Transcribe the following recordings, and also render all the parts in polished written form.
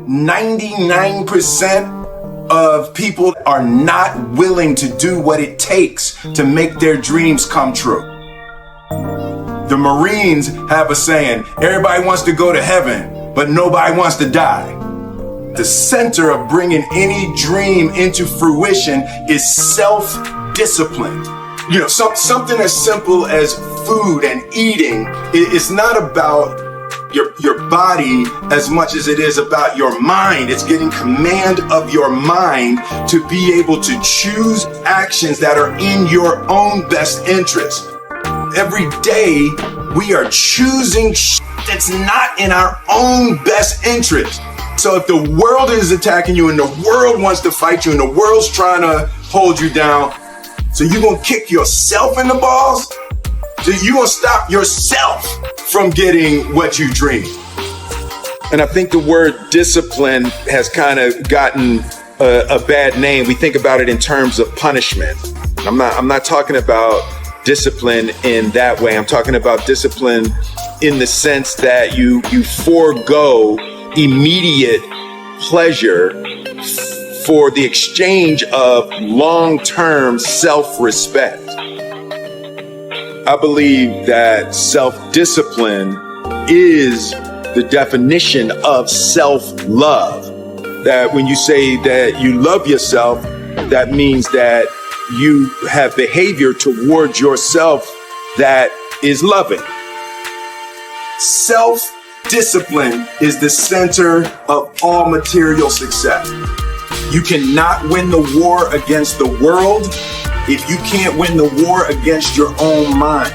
99% of people are not willing to do what it takes to make their dreams come true. The Marines have a saying, everybody wants to go to heaven, but nobody wants to die. The center of bringing any dream into fruition is self-discipline. You know, something as simple as food and eating. It's not about your body as much as it is about your mind. It's getting command of your mind to be able to choose actions that are in your own best interest. Every day we are choosing that's not in our own best interest. So if the world is attacking you and the world wants to fight you and the world's trying to hold you down, so you're gonna kick yourself in the balls? So you're gonna stop yourself from getting what you dream. And I think the word discipline has kind of gotten a bad name. We think about it in terms of punishment. I'm not talking about discipline in that way. I'm talking about discipline in the sense that you forego immediate pleasure for the exchange of long-term self-respect. I believe that self-discipline is the definition of self-love. That when you say that you love yourself, that means that you have behavior towards yourself that is loving. Self-discipline is the center of all material success. You cannot win the war against the world if you can't win the war against your own mind.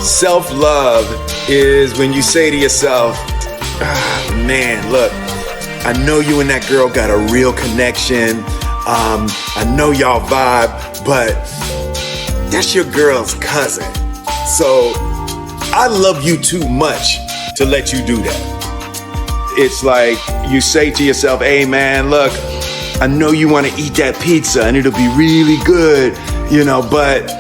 Self-love is when you say to yourself, man, look, I know you and that girl got a real connection. I know y'all vibe, but that's your girl's cousin. So I love you too much to let you do that. It's like you say to yourself, hey man, look, I know you want to eat that pizza and it'll be really good, you know, but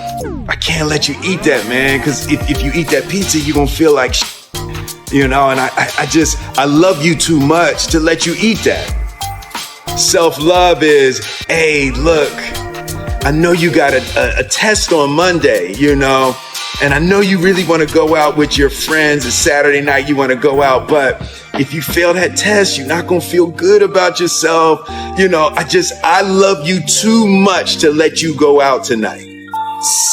I can't let you eat that, man, because if you eat that pizza, you're going to feel like you know, and I love you too much to let you eat that. Self-love is, hey, look, I know you got a test on Monday, you know, and I know you really want to go out with your friends. It's Saturday night, you want to go out, but if you fail that test, you're not going to feel good about yourself. You know, I love you too much to let you go out tonight.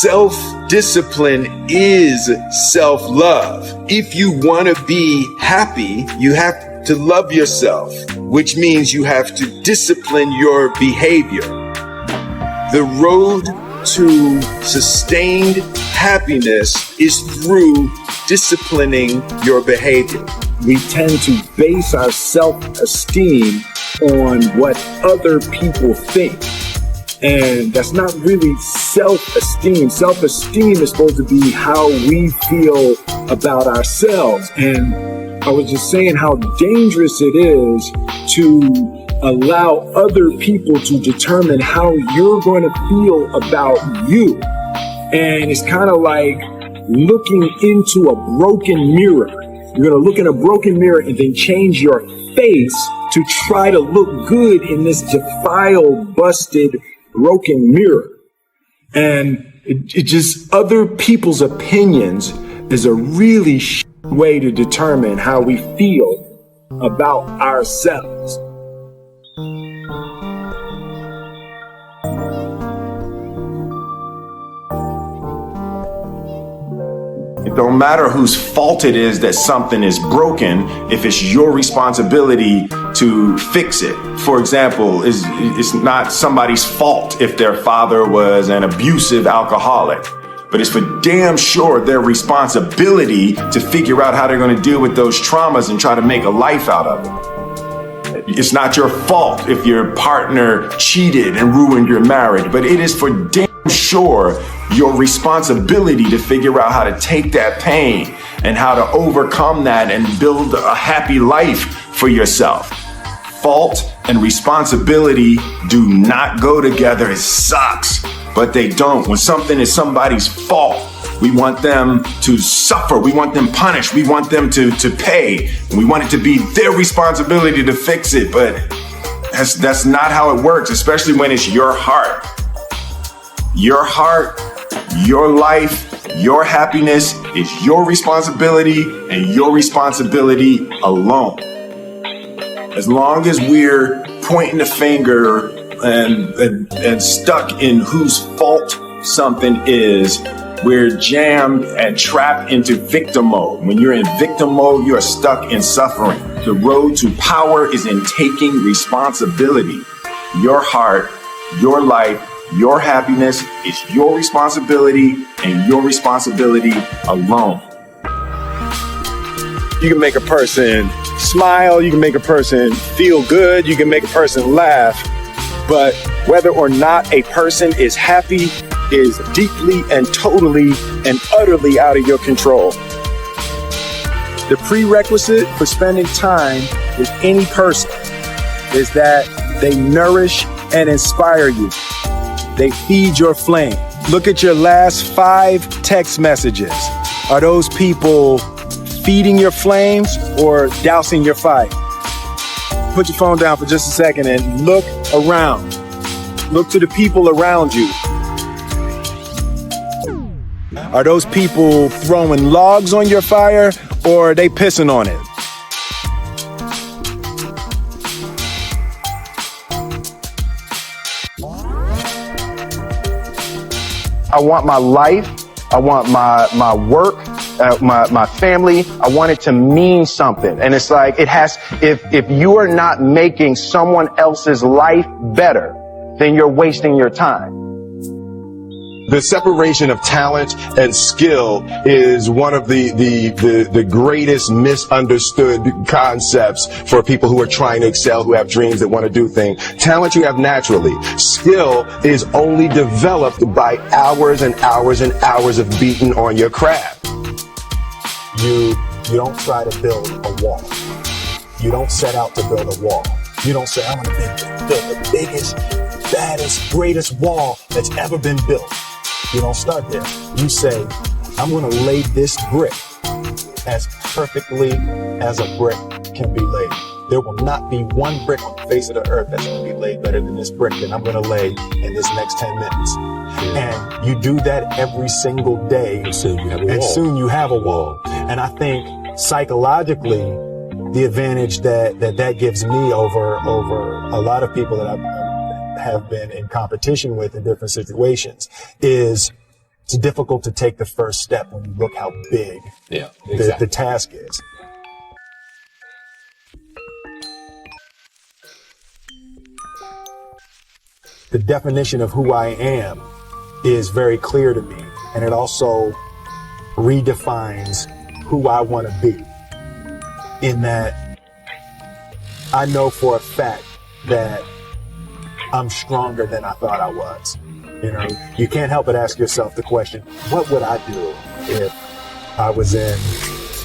Self-discipline is self-love. If you want to be happy, you have to love yourself, which means you have to discipline your behavior. The road to sustained happiness is through disciplining your behavior. We tend to base our self-esteem on what other people think. And that's not really self-esteem. Self-esteem is supposed to be how we feel about ourselves. And I was just saying how dangerous it is to allow other people to determine how you're going to feel about you. And it's kind of like looking into a broken mirror. You're going to look in a broken mirror and then change your face to try to look good in this defiled, busted, broken mirror. And it just, other people's opinions is a really way to determine how we feel about ourselves. It don't matter whose fault it is that something is broken if it's your responsibility to fix it. For example, it's not somebody's fault if their father was an abusive alcoholic, but it's for damn sure their responsibility to figure out how they're going to deal with those traumas and try to make a life out of it. It's not your fault if your partner cheated and ruined your marriage, but it is for damn sure your responsibility to figure out how to take that pain and how to overcome that and build a happy life for yourself. Fault and responsibility do not go together. It sucks, but they don't. When something is somebody's fault, We want them to suffer. We want them punished. We want them to pay. And we want it to be their responsibility to fix it. But that's not how it works, especially when it's your heart. Your heart, your life, your happiness is your responsibility and your responsibility alone. As long as we're pointing the finger and stuck in whose fault something is, we're jammed and trapped into victim mode. When you're in victim mode, you're stuck in suffering. The road to power is in taking responsibility. Your heart, your life, your happiness is your responsibility and your responsibility alone. You can make a person smile, you can make a person feel good, you can make a person laugh, but whether or not a person is happy is deeply and totally and utterly out of your control. The prerequisite for spending time with any person is that they nourish and inspire you. They feed your flame. Look at your last 5 text messages. Are those people feeding your flames or dousing your fire? Put your phone down for just a second and look around. Look to the people around you. Are those people throwing logs on your fire or are they pissing on it? I want my life, I want my work, my family, I want it to mean something. And it's like, if you are not making someone else's life better, then you're wasting your time. The separation of talent and skill is one of the greatest misunderstood concepts for people who are trying to excel, who have dreams, that want to do things. Talent you have naturally. Skill is only developed by hours and hours and hours of beating on your craft. You don't try to build a wall. You don't set out to build a wall. You don't say, I'm going to build the biggest, baddest, greatest wall that's ever been built. You don't start there. You say, I'm going to lay this brick as perfectly as a brick can be laid. There will not be one brick on the face of the earth that's going to be laid better than this brick that I'm going to lay in this next 10 minutes. And you do that every single day, and soon you have a wall. And I think psychologically, the advantage that gives me over a lot of people that I have been in competition with in different situations is it's difficult to take the first step when you look how big the task is. The definition of who I am is very clear to me, and it also redefines who I want to be, in that I know for a fact that I'm stronger than I thought I was. You know, you can't help but ask yourself the question, what would I do if I was in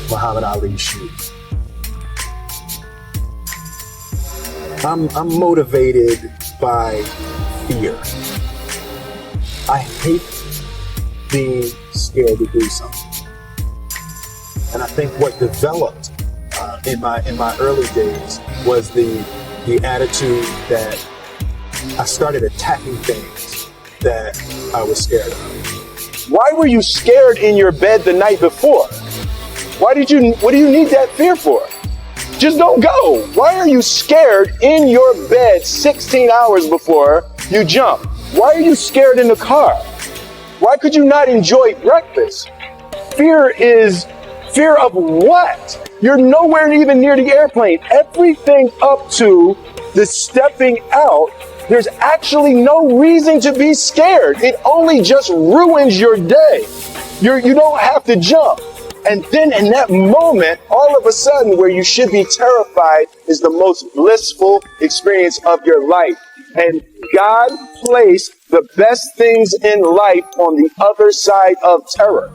Muhammad Ali's shoes? I'm motivated by fear. I hate being scared to do something. And I think what developed in my early days was the attitude that I started attacking things that I was scared of. Why were you scared in your bed the night before? What do you need that fear for? Just don't go. Why are you scared in your bed 16 hours before you jump? Why are you scared in the car? Why could you not enjoy breakfast? Fear of what? You're nowhere even near the airplane. Everything up to the stepping out, there's actually no reason to be scared. It only just ruins your day. You don't have to jump. And then in that moment, all of a sudden, where you should be terrified is the most blissful experience of your life. And God placed the best things in life on the other side of terror.